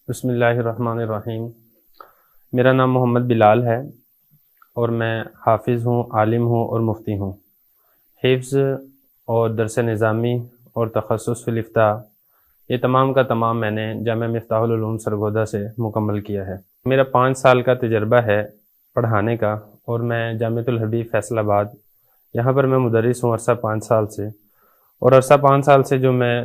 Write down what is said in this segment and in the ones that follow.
بسم اللہ الرحمن الرحیم۔ میرا نام محمد بلال ہے اور میں حافظ ہوں، عالم ہوں اور مفتی ہوں۔ حفظ اور درس نظامی اور تخصص فی الافتاء یہ تمام کا تمام میں نے جامعہ مفتاح العلوم سرگودا سے مکمل کیا ہے۔ میرا 5 سال کا تجربہ ہے پڑھانے کا، اور میں جامعۃ الحبیب فیصل آباد یہاں پر میں مدرس ہوں عرصہ 5 سال سے، اور عرصہ 5 سال سے جو میں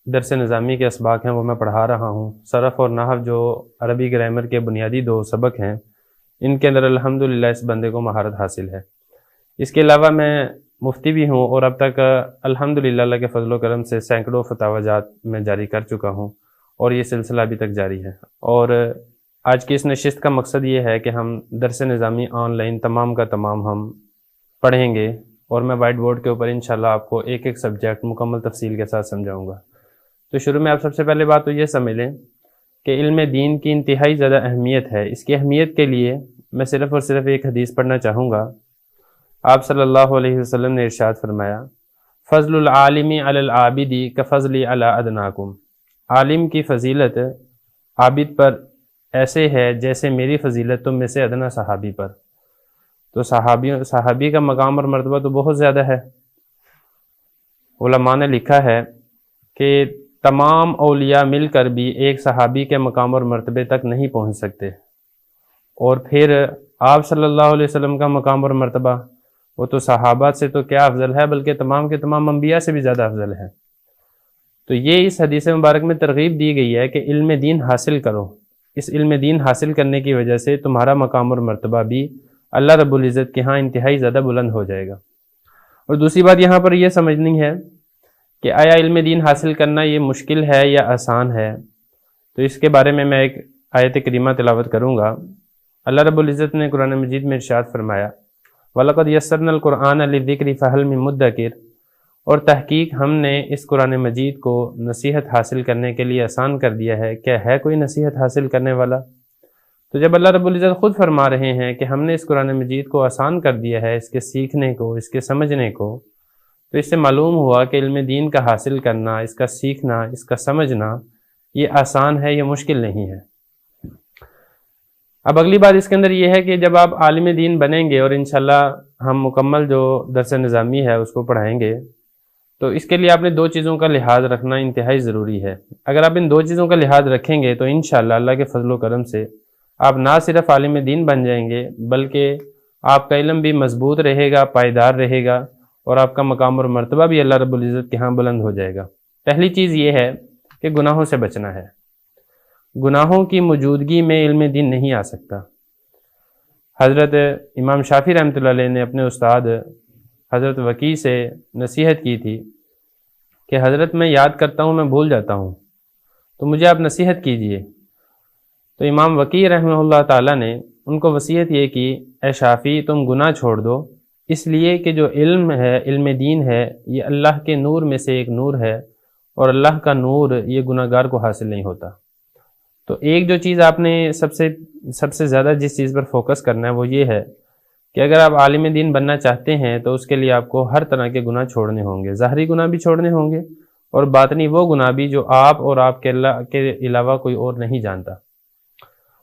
درس نظامی کے اسباق ہیں وہ میں پڑھا رہا ہوں۔ صرف اور نحو جو عربی گرامر کے بنیادی 2 سبق ہیں، ان کے اندر الحمدللہ اس بندے کو مہارت حاصل ہے۔ اس کے علاوہ میں مفتی بھی ہوں، اور اب تک الحمدللہ اللہ کے فضل و کرم سے سینکڑوں فتاوی جات میں جاری کر چکا ہوں، اور یہ سلسلہ ابھی تک جاری ہے۔ اور آج کی اس نشست کا مقصد یہ ہے کہ ہم درس نظامی آن لائن تمام کا تمام ہم پڑھیں گے، اور میں وائٹ بورڈ کے اوپر انشاءاللہ آپ کو ایک ایک سبجیکٹ مکمل تفصیل کے ساتھ سمجھاؤں گا۔ تو شروع میں آپ سب سے پہلے بات تو یہ سمجھ لیں کہ علم دین کی انتہائی زیادہ اہمیت ہے۔ اس کی اہمیت کے لیے میں صرف اور صرف ایک حدیث پڑھنا چاہوں گا۔ آپ صلی اللہ علیہ وسلم نے ارشاد فرمایا، فضل العالم علی العابد کفضلی علی ادناکم۔ عالم کی فضیلت عابد پر ایسے ہے جیسے میری فضیلت تم میں سے ادنا صحابی پر۔ تو صحابی کا مقام اور مرتبہ تو بہت زیادہ ہے۔ علماء نے لکھا ہے کہ تمام اولیاء مل کر بھی ایک صحابی کے مقام اور مرتبے تک نہیں پہنچ سکتے، اور پھر آپ صلی اللہ علیہ وسلم کا مقام اور مرتبہ وہ تو صحابہ سے تو کیا افضل ہے، بلکہ تمام کے تمام انبیاء سے بھی زیادہ افضل ہے۔ تو یہ اس حدیث مبارک میں ترغیب دی گئی ہے کہ علم دین حاصل کرو۔ اس علم دین حاصل کرنے کی وجہ سے تمہارا مقام اور مرتبہ بھی اللہ رب العزت کے ہاں انتہائی زیادہ بلند ہو جائے گا۔ اور دوسری بات یہاں پر یہ سمجھنی ہے کہ آیا علم دین حاصل کرنا یہ مشکل ہے یا آسان ہے؟ تو اس کے بارے میں ایک آیت کریمہ تلاوت کروں گا۔ اللہ رب العزت نے قرآن مجید میں ارشاد فرمایا، وَلَقَدْ يَسَّرْنَا الْقُرْآنَ لِلذِّكْرِ فَهَلْ مِن مُدَّكِرٍ۔ اور تحقیق ہم نے اس قرآن مجید کو نصیحت حاصل کرنے کے لیے آسان کر دیا ہے، کیا ہے کوئی نصیحت حاصل کرنے والا؟ تو جب اللہ رب العزت خود فرما رہے ہیں کہ ہم نے اس قرآن مجید کو آسان کر دیا ہے، اس کے سیکھنے کو، اس کے سمجھنے کو، تو اس سے معلوم ہوا کہ علم دین کا حاصل کرنا، اس کا سیکھنا، اس کا سمجھنا یہ آسان ہے، یہ مشکل نہیں ہے۔ اب اگلی بات اس کے اندر یہ ہے کہ جب آپ عالم دین بنیں گے اور انشاءاللہ ہم مکمل جو درس نظامی ہے اس کو پڑھائیں گے، تو اس کے لیے آپ نے 2 چیزوں کا لحاظ رکھنا انتہائی ضروری ہے۔ اگر آپ ان 2 چیزوں کا لحاظ رکھیں گے تو انشاءاللہ اللہ کے فضل و کرم سے آپ نہ صرف عالم دین بن جائیں گے، بلکہ آپ کا علم بھی مضبوط رہے گا، پائیدار رہے گا، اور آپ کا مقام اور مرتبہ بھی اللہ رب العزت کے ہاں بلند ہو جائے گا۔ پہلی چیز یہ ہے کہ گناہوں سے بچنا ہے۔ گناہوں کی موجودگی میں علم دین نہیں آ سکتا۔ حضرت امام شافعی رحمۃ اللہ علیہ نے اپنے استاد حضرت وکیع سے نصیحت کی تھی کہ حضرت میں یاد کرتا ہوں، میں بھول جاتا ہوں، تو مجھے آپ نصیحت کیجئے۔ تو امام وکیع رحمہ اللہ تعالیٰ نے ان کو وصیت یہ کی، اے شافعی تم گناہ چھوڑ دو، اس لیے کہ جو علم ہے، علم دین ہے، یہ اللہ کے نور میں سے ایک نور ہے، اور اللہ کا نور یہ گناہ گار کو حاصل نہیں ہوتا۔ تو ایک جو چیز آپ نے سب سے زیادہ جس چیز پر فوکس کرنا ہے وہ یہ ہے کہ اگر آپ عالم دین بننا چاہتے ہیں تو اس کے لیے آپ کو ہر طرح کے گناہ چھوڑنے ہوں گے، ظاہری گناہ بھی چھوڑنے ہوں گے، اور باطنی وہ گناہ بھی جو آپ اور آپ کے اللہ کے علاوہ کوئی اور نہیں جانتا۔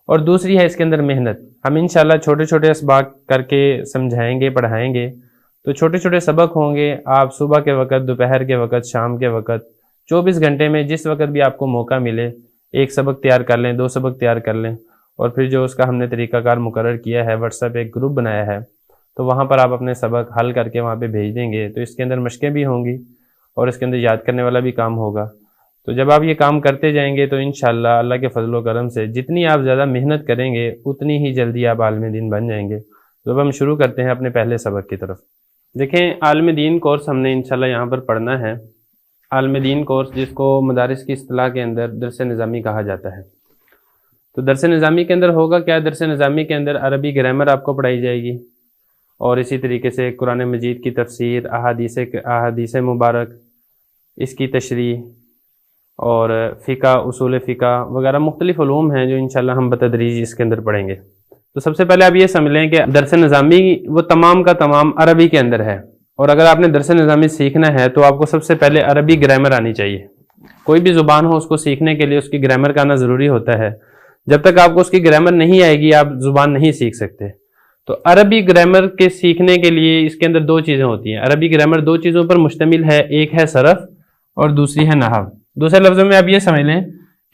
اور دوسری ہے اس کے اندر محنت۔ ہم انشاءاللہ چھوٹے چھوٹے اسباق کر کے سمجھائیں گے، پڑھائیں گے، تو چھوٹے چھوٹے سبق ہوں گے۔ آپ صبح کے وقت، دوپہر کے وقت، شام کے وقت، 24 گھنٹے میں جس وقت بھی آپ کو موقع ملے، 1 سبق تیار کر لیں، 2 سبق تیار کر لیں، اور پھر جو اس کا ہم نے طریقہ کار مقرر کیا ہے، واٹس ایپ ایک گروپ بنایا ہے، تو وہاں پر آپ اپنے سبق حل کر کے وہاں پہ بھیج دیں گے، تو اس کے اندر مشقیں بھی ہوں گی اور اس کے اندر یاد کرنے والا بھی کام ہوگا۔ تو جب آپ یہ کام کرتے جائیں گے تو انشاءاللہ اللہ کے فضل و کرم سے جتنی آپ زیادہ محنت کریں گے اتنی ہی جلدی آپ عالم دین بن جائیں گے۔ تو اب ہم شروع کرتے ہیں اپنے پہلے سبق کی طرف۔ دیکھیں، عالم دین کورس ہم نے انشاءاللہ یہاں پر پڑھنا ہے۔ عالم دین کورس جس کو مدارس کی اصطلاح کے اندر درس نظامی کہا جاتا ہے۔ تو درس نظامی کے اندر ہوگا کیا؟ درس نظامی کے اندر عربی گرامر آپ کو پڑھائی جائے گی، اور اسی طریقے سے قرآن مجید کی تفسیر، احادیث مبارک، اس کی تشریح، اور فقہ، اصول فقہ وغیرہ مختلف علوم ہیں جو انشاءاللہ ہم بتدریج اس کے اندر پڑھیں گے۔ تو سب سے پہلے آپ یہ سمجھ لیں کہ درس نظامی وہ تمام کا تمام عربی کے اندر ہے، اور اگر آپ نے درس نظامی سیکھنا ہے تو آپ کو سب سے پہلے عربی گرامر آنی چاہیے۔ کوئی بھی زبان ہو اس کو سیکھنے کے لیے اس کی گرامر کا آنا ضروری ہوتا ہے۔ جب تک آپ کو اس کی گرامر نہیں آئے گی آپ زبان نہیں سیکھ سکتے. تو عربی گرامر کے سیکھنے کے لیے اس کے اندر دو چیزیں ہوتی ہیں. عربی گرامر دو چیزوں پر مشتمل ہے, ایک ہے صرف اور دوسری ہے نحو. دوسرے لفظوں میں آپ یہ سمجھ لیں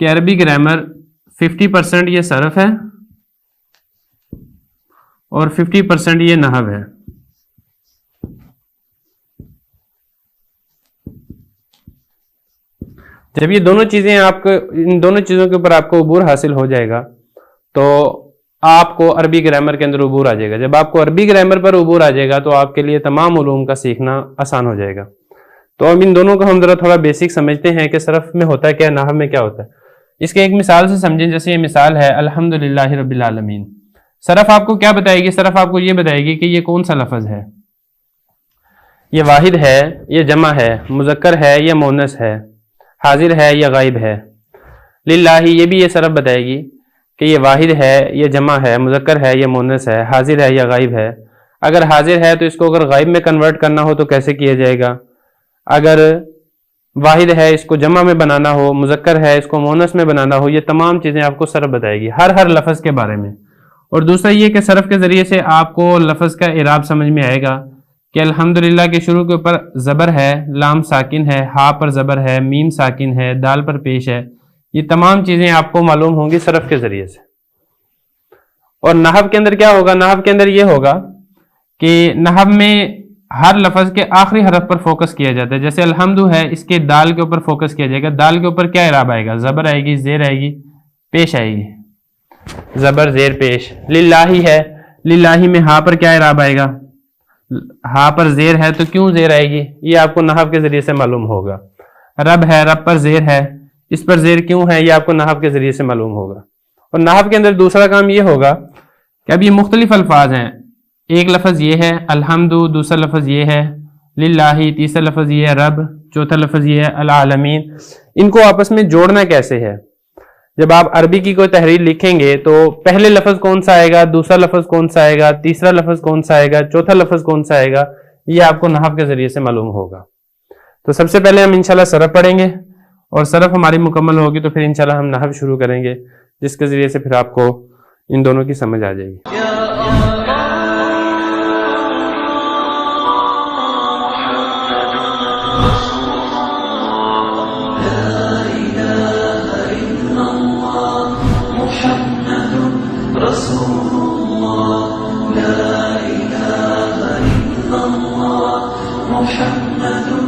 کہ عربی گرامر 50% یہ صرف ہے اور 50% یہ نحو ہے. جب یہ دونوں چیزیں ان دونوں چیزوں کے اوپر آپ کو عبور حاصل ہو جائے گا تو آپ کو عربی گرامر کے اندر عبور آ جائے گا. جب آپ کو عربی گرامر پر عبور آ جائے گا تو آپ کے لیے تمام علوم کا سیکھنا آسان ہو جائے گا. تو اب ان دونوں کو ہم ذرا تھوڑا بیسک سمجھتے ہیں کہ صرف میں ہوتا ہے کیا, نحو میں کیا ہوتا ہے. اس کے ایک مثال سے سمجھیں. جیسے یہ مثال ہے الحمدللہ رب العالمین. صرف آپ کو کیا بتائے گی؟ صرف آپ کو یہ بتائے گی کہ یہ کون سا لفظ ہے, یہ واحد ہے, یہ جمع ہے, مذکر ہے یا مؤنث ہے, حاضر ہے یا غائب ہے. للہ یہ بھی یہ صرف بتائے گی کہ یہ واحد ہے, یہ جمع ہے, مذکر ہے یا مؤنث ہے, حاضر ہے یا غائب ہے. اگر حاضر ہے تو اس کو اگر غائب میں کنورٹ کرنا ہو تو کیسے کیا جائے گا. اگر واحد ہے اس کو جمع میں بنانا ہو, مذکر ہے اس کو مؤنث میں بنانا ہو, یہ تمام چیزیں آپ کو صرف بتائے گی ہر لفظ کے بارے میں. اور دوسرا یہ کہ صرف کے ذریعے سے آپ کو لفظ کا اعراب سمجھ میں آئے گا کہ الحمدللہ کے شروع کے اوپر زبر ہے, لام ساکن ہے, ہا پر زبر ہے, میم ساکن ہے, دال پر پیش ہے. یہ تمام چیزیں آپ کو معلوم ہوں گی صرف کے ذریعے سے. اور نحو کے اندر کیا ہوگا؟ نحو کے اندر یہ ہوگا کہ نحو میں ہر لفظ کے آخری حرف پر فوکس کیا جاتا ہے. جیسے الحمد ہے, اس کے دال کے اوپر فوکس کیا جائے گا. دال کے اوپر کیا اعراب آئے گا؟ زبر آئے گی, زیر آئے گی, پیش آئے گی. زبر زیر پیش. للہ ہے, للہ میں ہا پر کیا اعراب آئے گا؟ ہا پر زیر ہے تو کیوں زیر آئے گی؟ یہ آپ کو نحو کے ذریعے سے معلوم ہوگا. رب ہے, رب پر زیر ہے, اس پر زیر کیوں ہے؟ یہ آپ کو نحو کے ذریعے سے معلوم ہوگا. اور نحو کے اندر دوسرا کام یہ ہوگا کہ اب یہ مختلف الفاظ ہیں. ایک لفظ یہ ہے الحمد, دوسرا لفظ یہ ہے للہ, تیسرا لفظ یہ ہے رب, چوتھا لفظ یہ ہے العالمین. ان کو آپس میں جوڑنا کیسے ہے؟ جب آپ عربی کی کوئی تحریر لکھیں گے تو پہلے لفظ کون سا آئے گا, دوسرا لفظ کون سا آئے گا, تیسرا لفظ کون سا آئے گا, چوتھا لفظ کون سا آئے گا, یہ آپ کو نحو کے ذریعے سے معلوم ہوگا. تو سب سے پہلے ہم انشاءاللہ صرف پڑھیں گے اور صرف ہماری مکمل ہوگی تو پھر انشاءاللہ ہم نحو شروع کریں گے, جس کے ذریعے سے پھر آپ کو ان دونوں کی سمجھ آ جائے گی. محمد